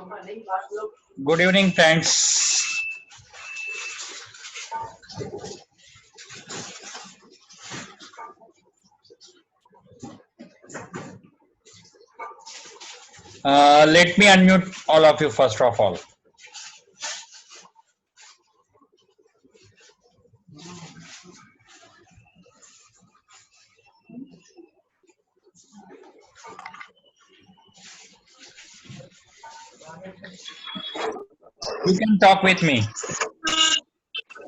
Good evening, friends. Let me unmute all of you first of all. You can talk with me.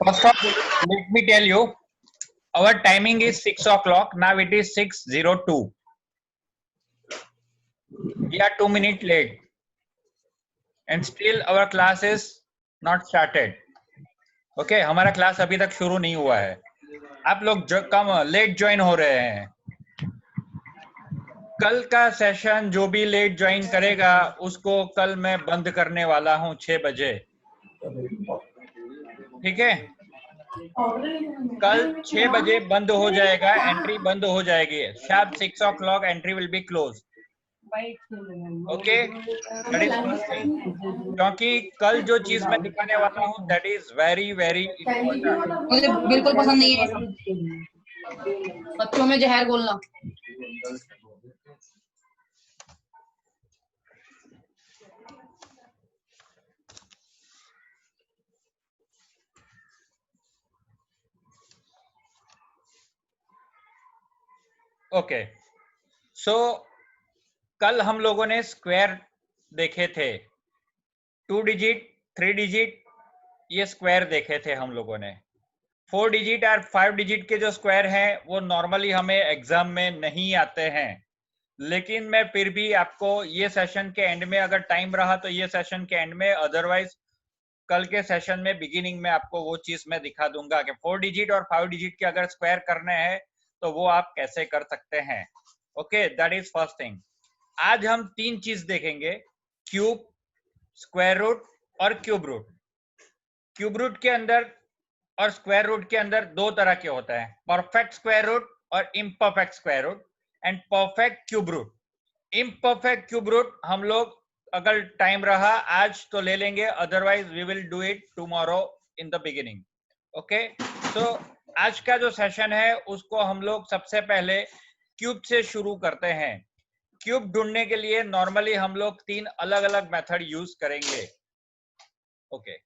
First of all, let me tell you, our timing is 6 o'clock. Now it is 6:02. We are 2 minutes late. And still our class is not started. Okay, हमारा class अभी तक शुरू नहीं हुआ है. आप लोग जो कम लेट ज्वाइन हो रहे हैं. कल का सेशन जो भी लेट ज्वाइन करेगा उसको कल मैं बंद करने वाला हूं 6 बजे. ठीक है, कल 6 बजे बंद हो जाएगा, एंट्री बंद हो जाएगी. Sharp 6 o'clock entry will be close. Okay, that is first thing. क्योंकि कल जो चीज मैं दिखाने वाला हूँ that is very very important. मुझे बिल्कुल पसंद नहीं है बच्चों में जहर बोलना. ओके, सो कल हम लोगों ने स्क्वायर देखे थे. 2 डिजिट, 3 डिजिट ये स्क्वायर देखे थे हम लोगों ने. 4 डिजिट और 5 डिजिट के जो स्क्वायर हैं वो नॉर्मली हमें एग्जाम में नहीं आते हैं. लेकिन मैं फिर भी आपको ये सेशन के एंड में अगर टाइम रहा तो ये सेशन के एंड में, अदरवाइज कल के सेशन में बिगिनिंग में आपको वो चीज मैं दिखा दूंगा कि 4 डिजिट और 5 डिजिट के अगर स्क्वायर करने हैं तो वो आप कैसे कर सकते हैं. Okay, that is first thing. आज हम 3 चीज देखेंगे, क्यूब, स्क्वायर रूट और क्यूब रूट. क्यूब रूट के अंदर और स्क्वायर रूट के अंदर दो तरह के होता है, परफेक्ट स्क्वायर रूट और imperfect square root and perfect cube root. Imperfect cube root हम लोग अगर टाइम रहा आज तो ले लेंगे, otherwise we will do it tomorrow in the beginning. Okay, तो आज का जो सेशन है उसको हम लोग सबसे पहले क्यूब से शुरू करते हैं. क्यूब ढूंढने के लिए नॉर्मली हम लोग 3 अलग अलग मेथड यूज करेंगे. Okay,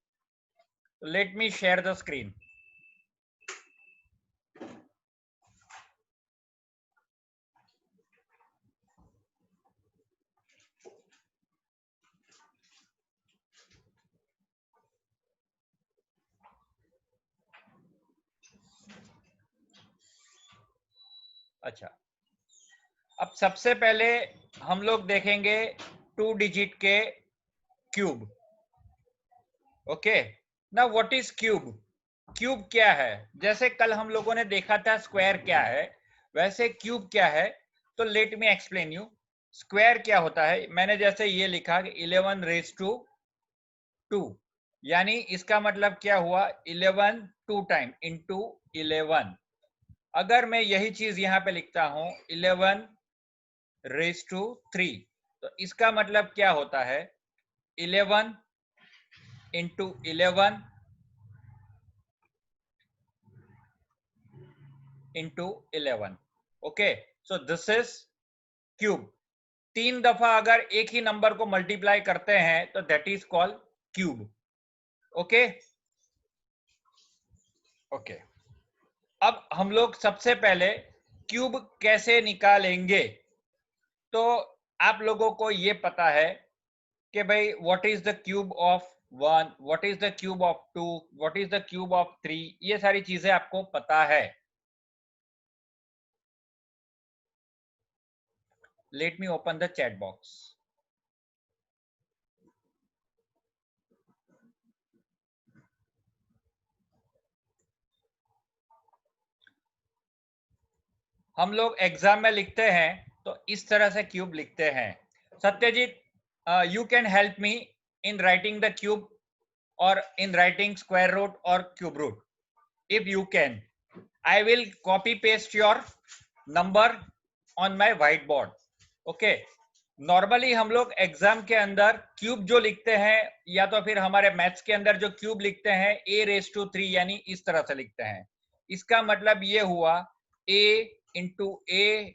let me share the screen. अच्छा, अब सबसे पहले हम लोग देखेंगे 2 डिजिट के cube. Okay, now what is cube? Cube क्या है? जैसे कल हम लोगों ने देखा था स्क्वायर क्या है, वैसे क्यूब क्या है. तो let me explain you. Square क्या होता है, मैंने जैसे ये लिखा कि 11 रेज टू 2, यानी इसका मतलब क्या हुआ, 11 2 टाइम इंटू 11. अगर मैं यही चीज यहाँ पे लिखता हूं 11 रेज टू 3, तो इसका मतलब क्या होता है, 11 into 11 into 11. Okay, so this is cube. 3 दफा अगर एक ही नंबर को मल्टीप्लाई करते हैं तो that is called cube. Okay okay, अब हम लोग सबसे पहले क्यूब कैसे निकालेंगे. तो आप लोगों को ये पता है कि भाई what is the cube of 1, what is the cube of 2, what is the cube of 3, ये सारी चीजें आपको पता है. Let me open the chat box. हम लोग एग्जाम में लिखते हैं तो इस तरह से क्यूब लिखते हैं. Satyajit, you can help me in writing the cube और इन राइटिंग स्क्वायर रूट और cube root. If you can, I will copy paste your number on my whiteboard. Okay, normally हम लोग एग्जाम के अंदर क्यूब जो लिखते हैं या तो फिर हमारे मैथ्स के अंदर जो क्यूब लिखते हैं a⁻³ यानी इस तरह से लिखते हैं। इसका मतलब ये हुआ a into a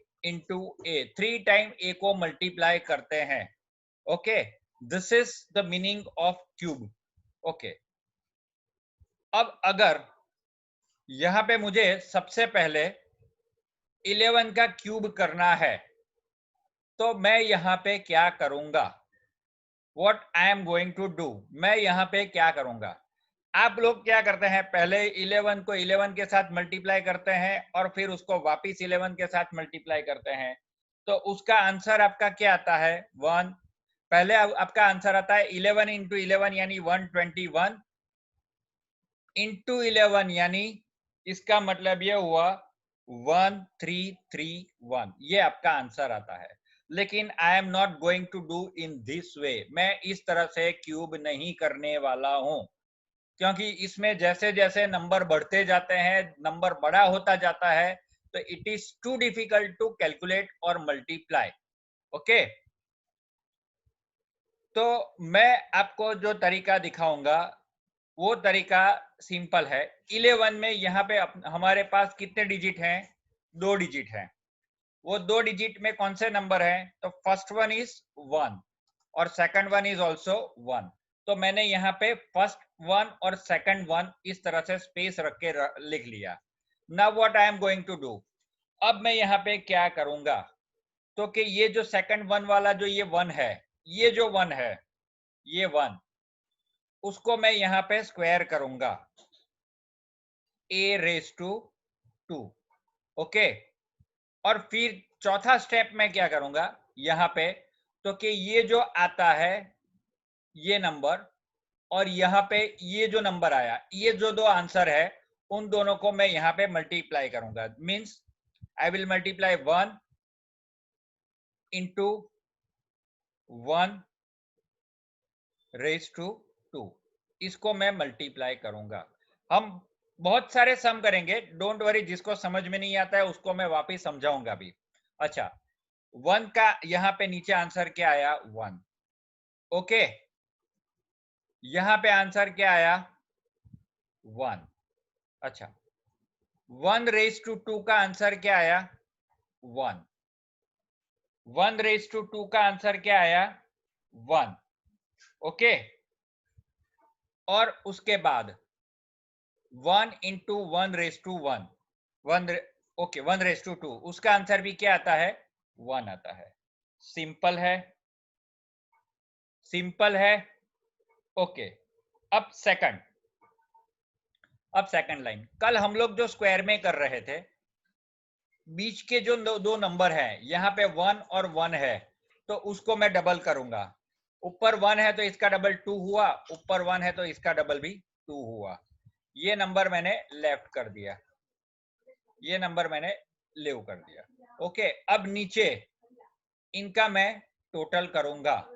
3 time a को मल्टीप्लाई करते हैं। Okay, this is the meaning of cube. Okay, अब अगर यहां पे मुझे सबसे पहले 11 का क्यूब करना है तो मैं यहां पे क्या करूंगा? What I am going to do, मैं यहां पे क्या करूंगा? आप लोग क्या करते हैं, पहले 11 को 11 के साथ मल्टीप्लाई करते हैं और फिर उसको वापिस 11 के साथ मल्टीप्लाई करते हैं, तो उसका आंसर आपका क्या आता है? 1। पहले आपका आंसर आता है 11 इंटू 11 यानी 121 इंटू 11 यानी इसका मतलब ये हुआ 1331। ये आपका आंसर आता है। लेकिन I am not going to do in this way, मैं इस तरह से क्यूब नहीं करने वाला हूं, क्योंकि इसमें जैसे जैसे नंबर बढ़ते जाते हैं, नंबर बड़ा होता जाता है, तो it is too difficult to calculate और मल्टीप्लाई। ओके, तो मैं आपको जो तरीका दिखाऊंगा वो तरीका सिंपल है। 11 में यहाँ पे हमारे पास कितने डिजिट हैं? 2 डिजिट हैं। वो 2 डिजिट में कौन से नंबर हैं? तो फर्स्ट वन इज 1 और सेकंड वन इज ऑल्सो 1। तो मैंने यहाँ पे फर्स्ट वन और सेकंड वन इस तरह से स्पेस रख के लिख लिया। Now what I am going to do, अब मैं यहाँ पे क्या करूंगा? तो कि ये जो सेकंड वन वाला जो ये 1 है, ये जो 1 है, ये 1, उसको मैं यहाँ पे स्क्वायर करूंगा a⁻²। ओके, और फिर चौथा स्टेप में क्या करूंगा यहाँ पे, तो कि ये जो आता है ये नंबर और यहाँ पे ये जो नंबर आया, ये जो दो आंसर है उन दोनों को मैं यहाँ पे मल्टीप्लाई करूंगा। Means I will multiply 1 into 1⁻²। इसको मैं मल्टीप्लाई करूंगा। हम बहुत सारे सम करेंगे, डोंट वरी, जिसको समझ में नहीं आता है उसको मैं वापिस समझाऊंगा भी। अच्छा, 1 का यहाँ पे नीचे आंसर क्या आया? 1। ओके, यहाँ पे आंसर क्या आया? 1। अच्छा, 1⁻² का आंसर क्या आया? 1। 1⁻² का आंसर क्या आया? 1। ओके, और उसके बाद 1 इंटू 1⁻1, 1/2, उसका आंसर भी क्या आता है? 1 आता है। सिंपल है, सिंपल है। ओके, अब सेकंड लाइन, कल हम लोग जो स्क्वायर में कर रहे थे, बीच के जो दो नंबर हैं, यहाँ पे 1 और 1 है, तो उसको मैं डबल करूंगा। ऊपर 1 है तो इसका डबल 2 हुआ, ऊपर 1 है तो इसका डबल भी 2 हुआ। ये नंबर मैंने लेफ्ट कर दिया, ये नंबर मैंने लेव कर दिया। ओके, अब नीचे इनका मैं टोटल करूंगा।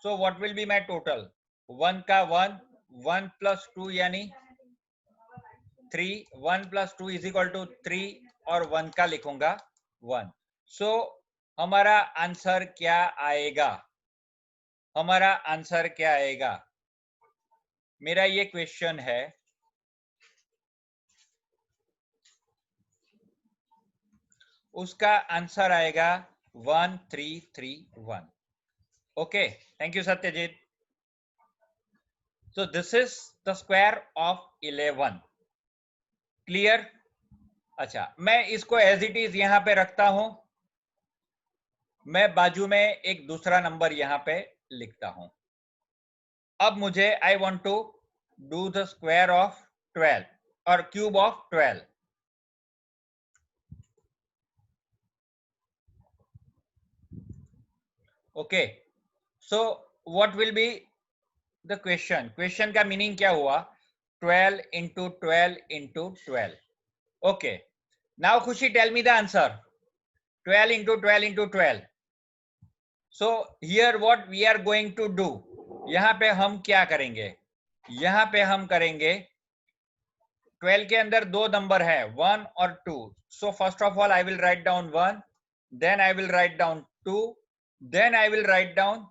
सो what will be my total? 1 का 1, 1 + 2 यानी 3, 1 + 2 = 3 और 1 का लिखूंगा 1। सो हमारा आंसर क्या आएगा? हमारा आंसर क्या आएगा? मेरा ये क्वेश्चन है, उसका आंसर आएगा 1331। Okay, thank you Satyajit. So this is the square of 11. Clear? अच्छा, मैं इसको एज इट इज यहां पे रखता हूं, मैं बाजू में एक दूसरा नंबर यहां पे लिखता हूं। अब मुझे I want to do the square of 12 और cube of 12। Okay, so what will be the question? Question का मीनिंग क्या हुआ? 12 into 12 into 12। Okay, now Khushi tell me the answer. 12 into 12 into 12. So here what we are going to do, यहाँ पे हम क्या करेंगे? यहाँ पे हम करेंगे, 12 के अंदर दो नंबर है 1 और 2। So first of all I will write down 1, then I will write down 2 then I will write down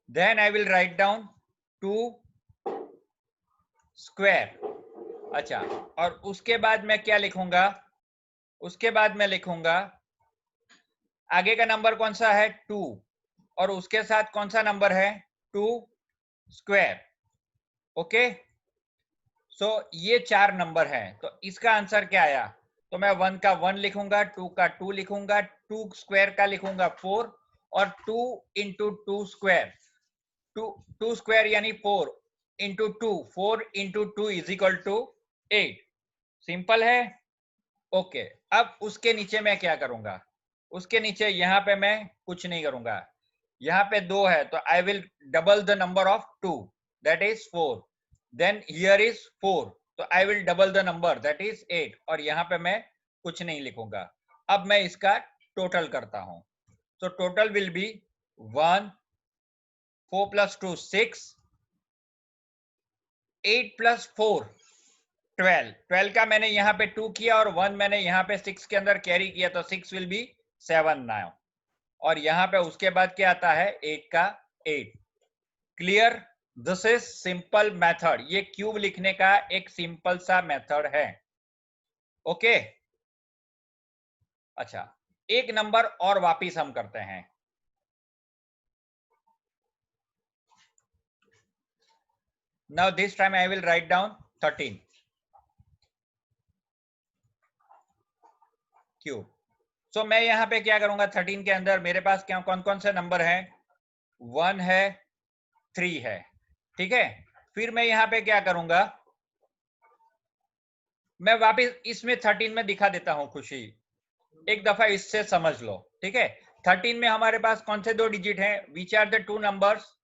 then I will write down 2 square. अच्छा, और उसके बाद मैं क्या लिखूंगा, उसके बाद मैं लिखूंगा आगे का नंबर कौन सा है 2, और उसके साथ कौन सा नंबर है 2 स्क्वायर। ओके, सो ये 4 नंबर हैं, तो इसका आंसर क्या आया, तो मैं 1 का 1 लिखूंगा, 2 का 2 लिखूंगा, 2 स्क्वायर का लिखूंगा 4, और 2 इंटू 2 स्क्वायर, 2 स्क्वायर यानी 4 into 2, 4 into 2 is equal to 8। Simple है। ओके, अब उसके नीचे मैं क्या करूंगा, उसके नीचे यहाँ पे मैं कुछ नहीं करूंगा, यहाँ पे 2 है तो I will double the number of 2, that is 4, then here is 4, तो I will double the number that is 8, और यहाँ पे मैं कुछ नहीं लिखूंगा। अब मैं इसका टोटल करता हूं, तो total will be 1, 4 plus 2 6, 8 plus 4 12, 12 का मैंने यहाँ पे 2 किया और 1 मैंने यहाँ पे 6 के अंदर कैरी किया, तो 6 विल बी 7 नाउ, और यहाँ पे उसके बाद क्या आता है 8 का 8। Clear, this is simple method, ये क्यूब लिखने का एक सिंपल सा मेथड है। ओके, अच्छा, एक नंबर और वापिस हम करते हैं। Now this time I will write down 13 cube. So मैं यहाँ पे क्या करूंगा, 13 के अंदर मेरे पास क्या कौन कौन से नंबर हैं, 1 है, 3 है, ठीक है। फिर मैं यहाँ पे क्या करूंगा, मैं वापस इसमें 13 में दिखा देता हूं, खुशी एक दफा इससे समझ लो, ठीक है। 13 में हमारे पास कौन से 2 डिजिट हैं, which are the 2 numbers,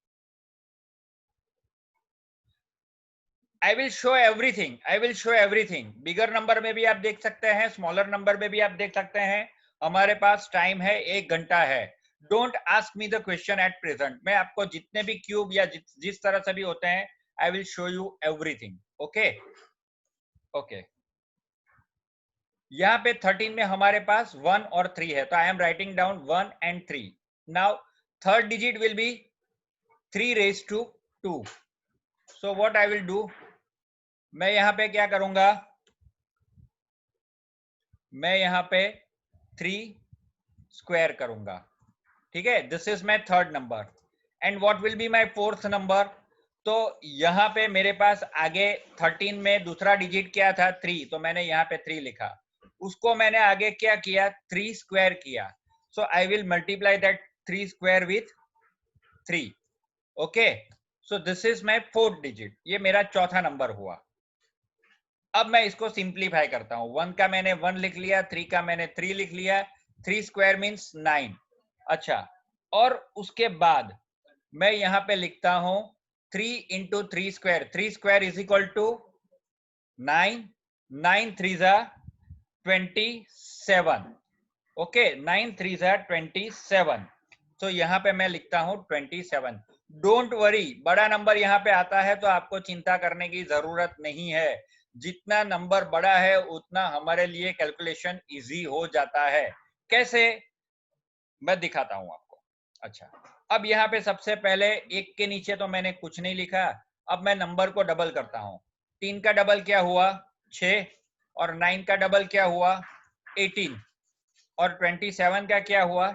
I will show everything, I will show everything. Bigger number में भी आप देख सकते हैं, स्मॉलर नंबर में भी आप देख सकते हैं। हमारे पास टाइम है 1 घंटा है। Don't ask me the question at present, मैं आपको जितने भी क्यूब या जिस तरह से भी होते हैं, आई will show you everything. Okay okay, यहाँ पे 13 में हमारे पास 1 और 3 है, तो I am writing down 1 and 3। Now third digit will be 3 raise to 2, so what I will do, मैं यहाँ पे क्या करूंगा, मैं यहाँ पे 3 स्क्वायर करूंगा, ठीक है। This is my third number, and what will be my fourth number, तो यहाँ पे मेरे पास आगे 13 में दूसरा डिजिट क्या था 3, तो मैंने यहाँ पे 3 लिखा, उसको मैंने आगे क्या किया 3 स्क्वायर किया, so I will multiply that 3 square with 3। Okay, so this is my fourth digit, ये मेरा चौथा नंबर हुआ। अब मैं इसको सिंप्लीफाई करता हूं, 1 का मैंने 1 लिख लिया, 3 का मैंने 3 लिख लिया, 3 स्क्वायर मीन्स 9। अच्छा, और उसके बाद मैं यहाँ पे लिखता हूं 3 into 3 square, 3 square is equal to 9, 9 3 जा 27। ओके, 9 3 जा 27, तो यहाँ पे मैं लिखता हूं 27। डोंट वरी, बड़ा नंबर यहाँ पे आता है तो आपको चिंता करने की जरूरत नहीं है, जितना नंबर बड़ा है उतना हमारे लिए कैलकुलेशन इजी हो जाता है। कैसे, मैं दिखाता हूं आपको। अच्छा, अब यहाँ पे सबसे पहले 1 के नीचे तो मैंने कुछ नहीं लिखा, अब मैं नंबर को डबल करता हूं। 3 का डबल क्या हुआ 6, और 9 का डबल क्या हुआ 18, और 27 का क्या हुआ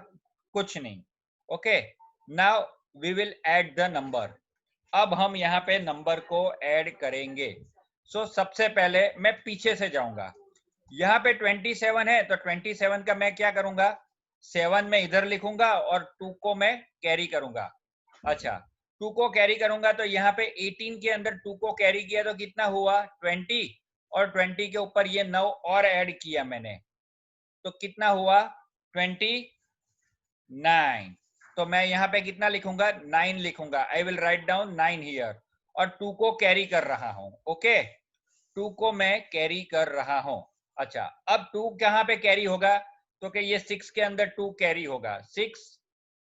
कुछ नहीं। Okay, now we will add the number, अब हम यहाँ पे नंबर को ऐड करेंगे। सो सबसे पहले मैं पीछे से जाऊंगा, यहाँ पे 27 है, तो 27 का मैं क्या करूंगा 7 में इधर लिखूंगा और 2 को मैं कैरी करूंगा। अच्छा, 2 को कैरी करूंगा तो यहाँ पे 18 के अंदर 2 को कैरी किया तो कितना हुआ 20, और 20 के ऊपर ये 9 और ऐड किया मैंने, तो कितना हुआ 29। तो मैं यहाँ पे कितना लिखूंगा 9 लिखूंगा, आई विल राइट डाउन 9 हियर, और 2 को कैरी कर रहा हूं। ओके, 2 को मैं कैरी कर रहा हूं। अच्छा, अब 2 कहां पे कैरी होगा, तो कि ये 6 के अंदर 2 कैरी होगा, 6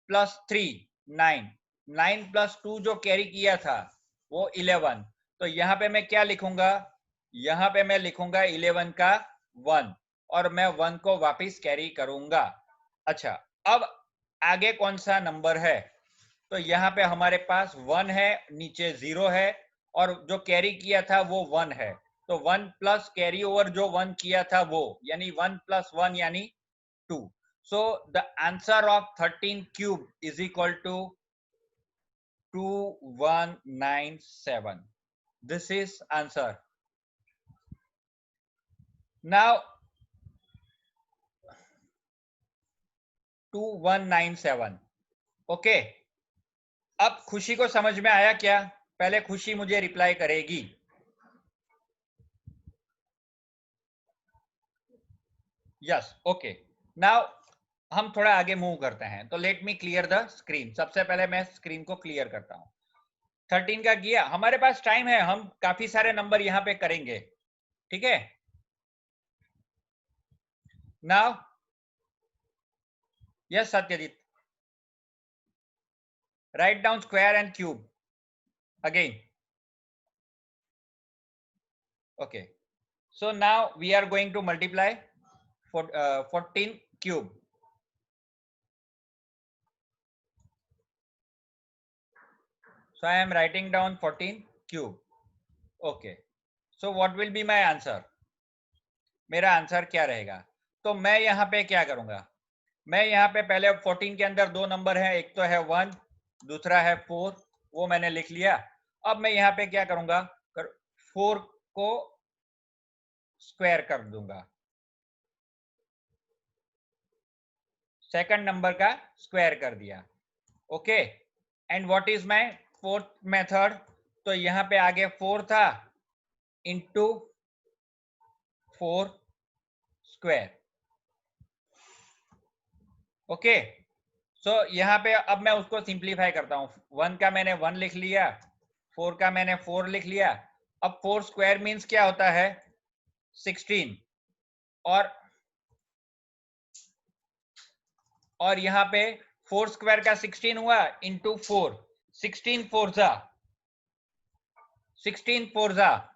प्लस 3 9, 9 प्लस 2 जो कैरी किया था वो 11, तो यहाँ पे मैं क्या लिखूंगा, यहाँ पे मैं लिखूंगा 11 का 1, और मैं 1 को वापस कैरी करूंगा। अच्छा, अब आगे कौन सा नंबर है? तो यहाँ पे हमारे पास 1 है, नीचे 0 है और जो कैरी किया था वो 1 है। तो 1 प्लस कैरी ओवर जो 1 किया था वो, यानी 1 प्लस 1 यानी 2. So the answer of 13 cube is equal to 2197. This is answer. Now 2197. Okay, अब खुशी को समझ में आया क्या? पहले खुशी मुझे रिप्लाई करेगी। Yes, okay. नाउ हम थोड़ा आगे मूव करते हैं, तो let me clear the screen. सबसे पहले मैं स्क्रीन को क्लियर करता हूं। 13 का किया, हमारे पास टाइम है, हम काफी सारे नंबर यहां पे करेंगे, ठीक है। Now yes Satyajit, write down square and cube again. Okay, so now we are going to multiply for 14 cube. So I am writing down 14 cube. Okay, so what will be my answer? मेरा answer क्या रहेगा? तो मैं यहाँ पे क्या करूंगा, मैं यहाँ पे पहले 14 के अंदर दो नंबर है, एक तो है 1, दूसरा है 4, वो मैंने लिख लिया। अब मैं यहाँ पे क्या करूंगा, 4 को स्क्वायर कर दूंगा, सेकंड नंबर का स्क्वायर कर दिया। Okay, and what is my fourth method? तो यहाँ पे आगे 4 था, इंटू 4 स्क्वायर। ओके, सो यहाँ पे अब मैं उसको सिंप्लीफाई करता हूँ। 1 का मैंने 1 लिख लिया, 4 का मैंने 4 लिख लिया। अब 4 स्क्वायर मीन्स क्या होता है, 16, और यहाँ पे 4 स्क्वायर का 16 हुआ इंटू 4, 16 4 जा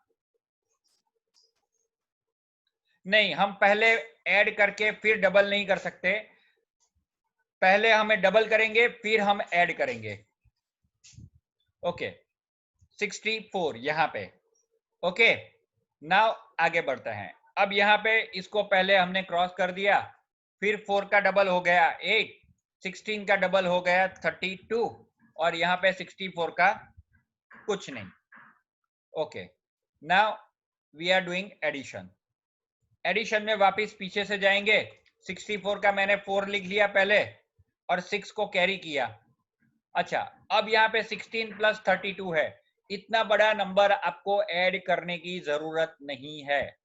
नहीं, हम पहले ऐड करके फिर डबल नहीं कर सकते, पहले हमें डबल करेंगे फिर हम ऐड करेंगे। ओके, 64 यहाँ पे। ओके, नाउ आगे बढ़ते हैं। अब यहाँ पे इसको पहले हमने क्रॉस कर दिया, फिर 4 का डबल हो गया 8, 16 का डबल हो गया 32, और यहाँ पे 64 का कुछ नहीं। Okay, now we are doing addition. Addition में वापस पीछे से जाएंगे। 64 का मैंने 4 लिख लिया पहले और 6 को कैरी किया। अच्छा, अब यहाँ पे 16 प्लस 32 है। इतना बड़ा नंबर आपको ऐड करने की जरूरत नहीं है,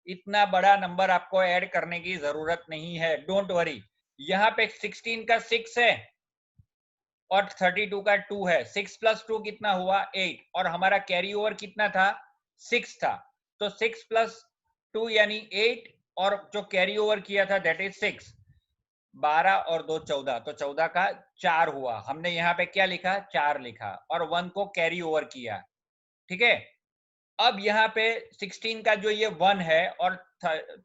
इतना बड़ा नंबर आपको ऐड करने की जरूरत नहीं है, डोंट वरी। यहाँ पे 16 का 6 है और 32 का 2 है। 6 प्लस 2 कितना हुआ, 8, और हमारा कैरी ओवर कितना था, 6 था। तो 6 प्लस 2 यानी 8, और जो कैरी ओवर किया था दैट इज 6। 12 और 2 14, तो 14 का 4 हुआ। हमने यहाँ पे क्या लिखा, 4 लिखा, और 1 को कैरी ओवर किया, ठीक है। अब यहाँ पे 16 का जो ये 1 है और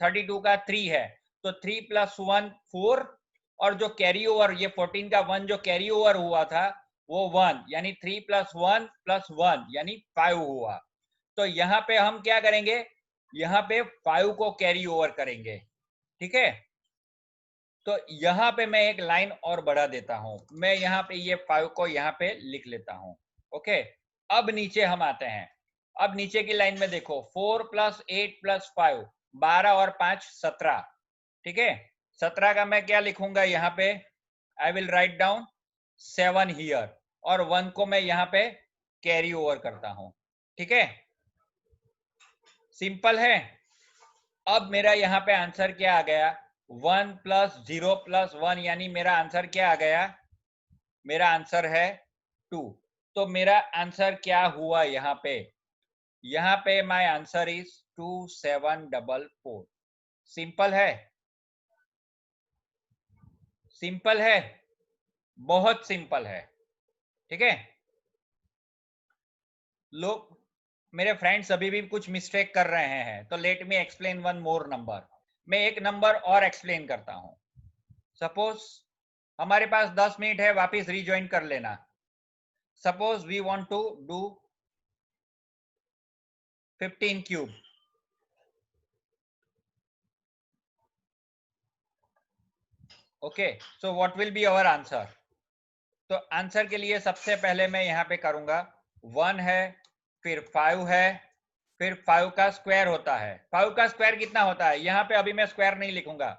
32 का 3 है, तो 3 प्लस 1 4, और जो कैरी ओवर ये 14 का 1 जो कैरी ओवर हुआ था वो 1, यानी 3 प्लस 1 प्लस 1 यानी 5 हुआ। तो यहाँ पे हम क्या करेंगे, यहाँ पे 5 को कैरी ओवर करेंगे, ठीक है। तो यहाँ पे मैं एक लाइन और बढ़ा देता हूं, मैं यहाँ पे ये 5 को यहाँ पे लिख लेता हूं। ओके, अब नीचे हम आते हैं। अब नीचे की लाइन में देखो, 4 प्लस 8 प्लस 5, 12 और 5 17, ठीक है। 17 का मैं क्या लिखूंगा यहाँ पे, आई विल राइट डाउन 7 हियर, और 1 को मैं यहाँ पे कैरी ओवर करता हूं, ठीक है। सिंपल है। अब मेरा यहाँ पे आंसर क्या आ गया, 1 प्लस 0 प्लस 1, यानी मेरा आंसर क्या आ गया, मेरा आंसर है 2। तो मेरा आंसर क्या हुआ यहाँ पे माय आंसर इज 2744। सिंपल है, सिंपल है, बहुत सिंपल है, ठीक है। लोग, मेरे फ्रेंड्स अभी भी कुछ मिस्टेक कर रहे हैं, तो let me explain one more number. मैं एक नंबर और एक्सप्लेन करता हूं। सपोज हमारे पास 10 मिनट है, वापस रिज्वाइन कर लेना। Suppose we want to do 15 cube. Okay, so what will be our answer? तो आंसर के लिए सबसे पहले मैं यहाँ पे करूंगा 1 है, फिर 5 है, फिर 5 का स्क्वायर होता है। 5 का स्क्वायर कितना होता है? यहाँ पे अभी मैं स्क्वायर नहीं लिखूंगा।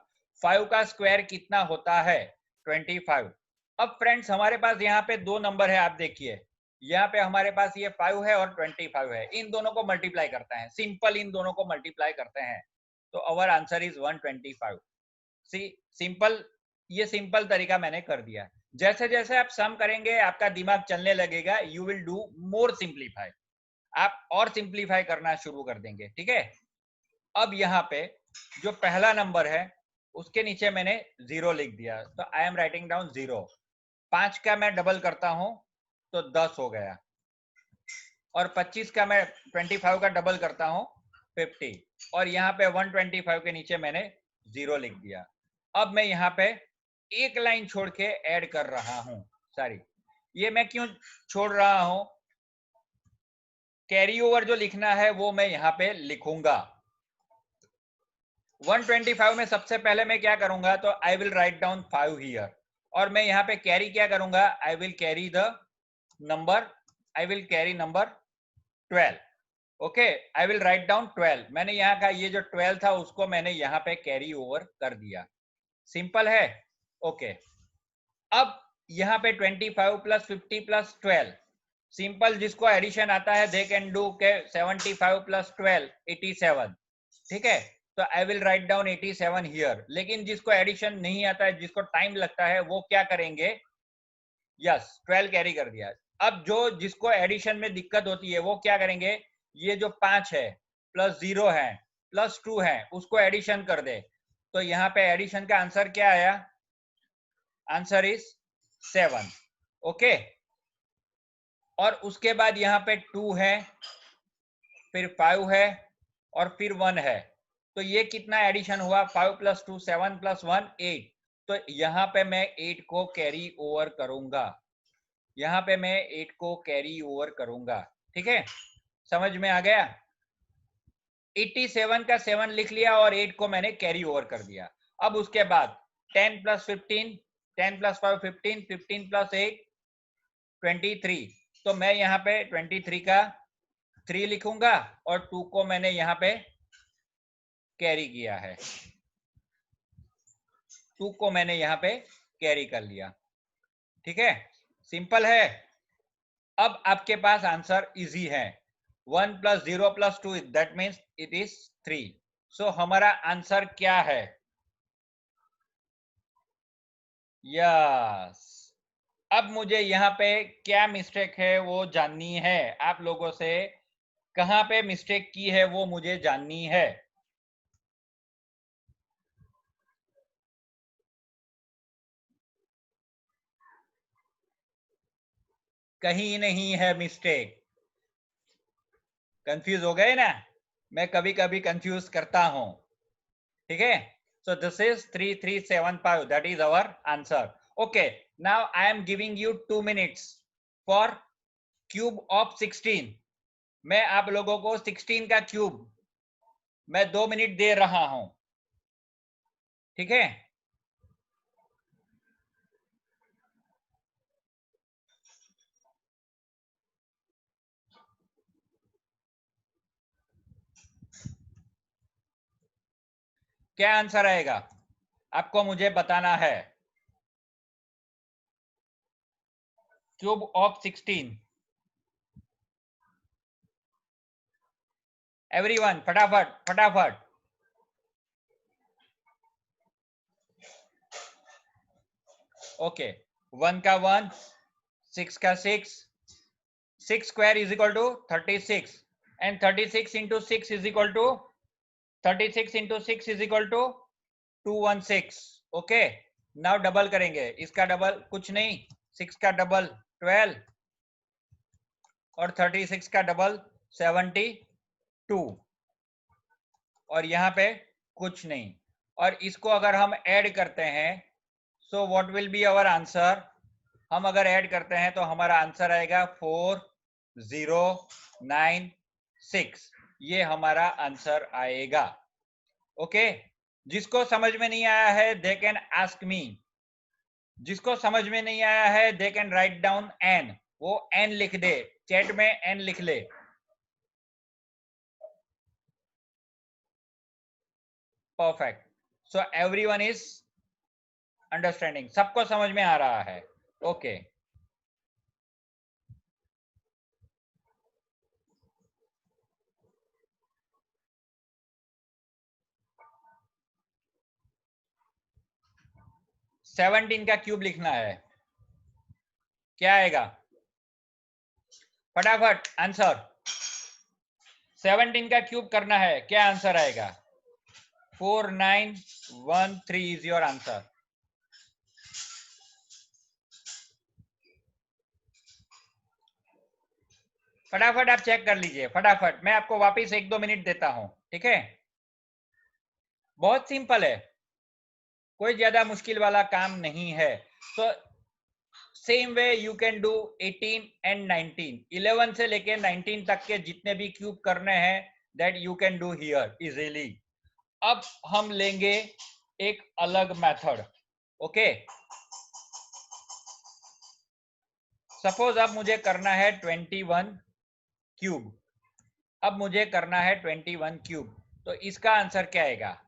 5 का स्क्वायर कितना होता है? 25। अब फ्रेंड्स हमारे पास यहाँ पे दो नंबर है, आप देखिए यहाँ पे हमारे पास ये 5 है और 25 है। इन दोनों को मल्टीप्लाई करते हैं, सिंपल इन दोनों को मल्टीप्लाई करते हैं, तो our answer is 125। See simple, ये सिंपल तरीका मैंने कर दिया। जैसे जैसे आप सम करेंगे आपका दिमाग चलने लगेगा, you will do more simplify, आप और सिंप्लीफाई करना शुरू कर देंगे। ठीक है, अब यहाँ पे जो पहला नंबर है उसके नीचे मैंने 0 लिख दिया, तो आई एम राइटिंग डाउन 0। 5 का मैं डबल करता हूं तो 10 हो गया, और 25 का मैं 25 का डबल करता हूं 50, और यहाँ पे 125 के नीचे मैंने 0 लिख दिया। अब मैं यहाँ पे एक लाइन छोड़ के ऐड कर रहा हूं। सॉरी, ये मैं क्यों छोड़ रहा हूं? कैरी ओवर जो लिखना है वो मैं यहाँ पे लिखूंगा। 125 में सबसे पहले मैं क्या करूंगा, तो I will write down 5 here, और मैं यहाँ पे कैरी क्या करूंगा, I will carry the number, I will carry number 12। Okay, I will write down 12। मैंने यहाँ का ये जो 12 था उसको मैंने यहाँ पे कैरी ओवर कर दिया। सिंपल है। ओके, अब यहाँ पे 25 प्लस 50 प्लस 12, सिंपल जिसको एडिशन आता है दे कैन डू के 75 प्लस 12 87। ठीक है, तो I will write down 87 here. लेकिन जिसको एडिशन नहीं आता है, जिसको टाइम लगता है, वो क्या करेंगे, यस 12 कैरी कर दिया। अब जो जिसको एडिशन में दिक्कत होती है वो क्या करेंगे, ये जो 5 है प्लस 0 है प्लस 2 है उसको एडिशन कर दे। तो यहाँ पे एडिशन का आंसर क्या आया, आंसर इज 7। ओके, और उसके बाद यहाँ पे 2 है, फिर 5 है, और फिर 1 है। तो ये कितना एडिशन हुआ, 5 प्लस 2 7 प्लस 1 8। तो यहाँ पे मैं 8 को कैरी ओवर करूंगा, यहाँ पे मैं 8 को कैरी ओवर करूंगा। ठीक है, समझ में आ गया? 87 का 7 लिख लिया और 8 को मैंने कैरी ओवर कर दिया। अब उसके बाद 10 प्लस 15, 10 प्लस 5 15, 15 प्लस 8 23। तो मैं यहाँ पे 23 का 3 लिखूंगा और 2 को मैंने यहाँ पे कैरी किया है, 2 को मैंने यहाँ पे कैरी कर लिया। ठीक है, सिंपल है। अब आपके पास आंसर इजी है, 1 plus 0 plus 2 that means it is 3। सो हमारा आंसर क्या है, यस। अब मुझे यहाँ पे क्या मिस्टेक है वो जाननी है, आप लोगों से कहां पे मिस्टेक की है वो मुझे जाननी है। कहीं नहीं है मिस्टेक। कंफ्यूज हो गए ना, मैं कभी कभी कंफ्यूज करता हूं। ठीक है, so this is 3375, that is our answer. Okay, now I am giving you 2 minutes for cube of 16। मैं आप लोगों को 16 का क्यूब मैं 2 मिनट दे रहा हूं। ठीक है, क्या आंसर आएगा आपको मुझे बताना है। क्यूब ऑफ 16, एवरीवन फटाफट फटाफट। ओके, 1 का 1, 6 का 6, 6 square is equal to 36, and 36 into 6 is equal to 36 into 6 is equal to 216। Okay, now double करेंगे, इसका डबल कुछ नहीं, 6 का डबल 12 और 36 का डबल 72, और यहाँ पे कुछ नहीं। और इसको अगर हम ऐड करते हैं, so what will be our answer? हम अगर ऐड करते हैं तो हमारा आंसर आएगा 4096। ये हमारा आंसर आएगा। ओके, जिसको समझ में नहीं आया है दे कैन आस्क मी। जिसको समझ में नहीं आया है they can write down N, वो एन लिख दे, चैट में एन लिख ले। Perfect, so everyone is understanding, सबको समझ में आ रहा है। ओके, सेवनटीन का क्यूब लिखना है, क्या आएगा? फटाफट आंसर, 17 का क्यूब करना है, क्या आंसर आएगा? 4913 इज योर आंसर। फटाफट आप चेक कर लीजिए, फटाफट, मैं आपको वापस 1-2 मिनट देता हूं, ठीक है? बहुत सिंपल है, कोई ज्यादा मुश्किल वाला काम नहीं है। तो same way you can do 18 and 19, 11 से लेके 19 तक के जितने भी क्यूब करने हैं that you can do here easily. अब हम लेंगे एक अलग मेथड। ओके, सपोज अब मुझे करना है 21 क्यूब, अब मुझे करना है 21 क्यूब, तो इसका आंसर क्या आएगा?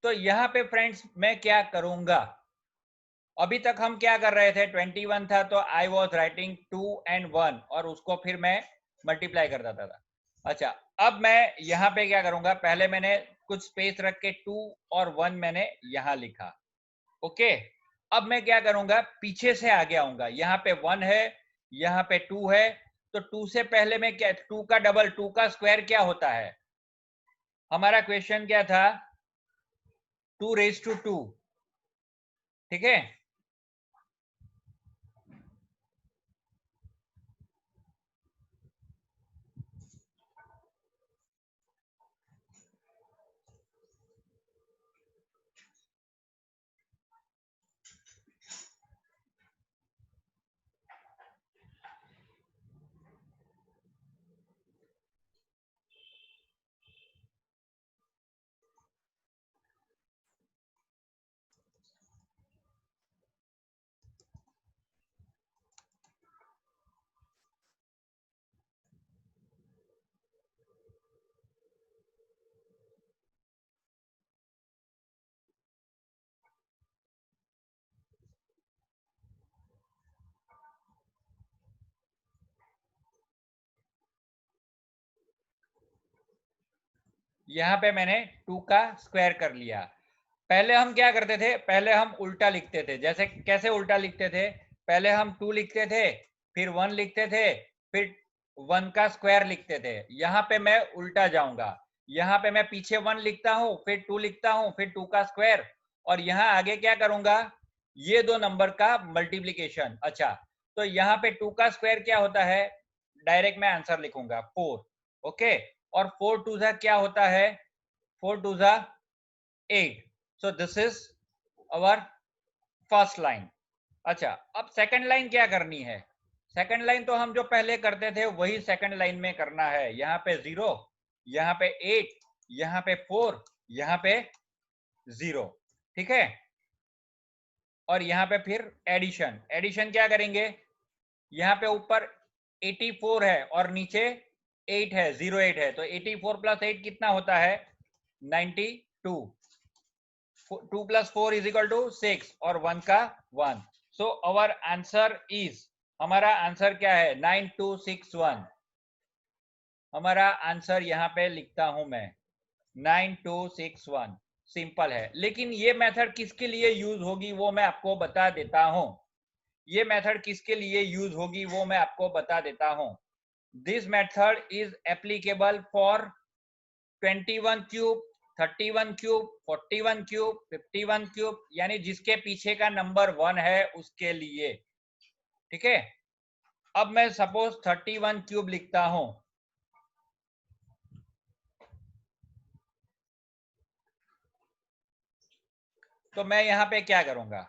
तो यहाँ पे फ्रेंड्स मैं क्या करूंगा, अभी तक हम क्या कर रहे थे, 21 था तो आई वॉज राइटिंग 2 and 1 और उसको फिर मैं मल्टीप्लाई कर देता था। अच्छा, अब मैं यहाँ पे क्या करूंगा, पहले मैंने कुछ स्पेस रख के 2 और 1 मैंने यहाँ लिखा। ओके, अब मैं क्या करूंगा, पीछे से आगे आऊंगा, यहाँ पे 1 है, यहाँ पे 2 है, तो 2 से पहले मैं क्या, 2 का डबल, 2 का स्क्वायर क्या होता है? हमारा क्वेश्चन क्या था? 2 raised to 2, ठीक है? यहाँ पे मैंने 2 का स्क्वायर कर लिया। पहले हम क्या करते थे, पहले हम उल्टा लिखते थे, जैसे कैसे उल्टा लिखते थे, पहले हम 2 लिखते थे, फिर 1 लिखते थे, फिर 1 का स्क्वायर लिखते थे। यहाँ पे मैं उल्टा जाऊंगा, यहाँ पे मैं पीछे 1 लिखता हूँ, फिर 2 लिखता हूँ, फिर 2 का स्क्वायर, और यहाँ आगे क्या करूंगा, ये दो नंबर का मल्टीप्लीकेशन। अच्छा, तो यहाँ पे 2 का स्क्वायर क्या होता है, डायरेक्ट मैं आंसर लिखूंगा 4। ओके, और 4 2 क्या होता है, 4 2 8। सो this is our first line. अच्छा, अब सेकंड लाइन क्या करनी है, सेकंड लाइन तो हम जो पहले करते थे वही सेकंड लाइन में करना है। यहाँ पे 0, यहाँ पे 8, यहाँ पे 4, यहाँ पे 0, ठीक है? और यहाँ पे फिर एडिशन, एडिशन क्या करेंगे, यहाँ पे ऊपर 84 है और नीचे 8 है, 08 है, तो 84 + 8 कितना होता है, 92। 2 + 4 = 6 और 1 का 1। सो अवर आंसर इज, हमारा आंसर क्या है, 9261। हमारा आंसर यहाँ पे लिखता हूं मैं 9261। सिंपल है, लेकिन ये मेथड किसके लिए यूज होगी वो मैं आपको बता देता हूं। ये मेथड किसके लिए यूज होगी वो मैं आपको बता देता हूं। This method is applicable for 21 cube, 31 cube, 41 cube, 51 cube, यानी जिसके पीछे का नंबर 1 है उसके लिए, ठीक है? अब मैं सपोज 31 क्यूब लिखता हूं, तो मैं यहाँ पे क्या करूंगा,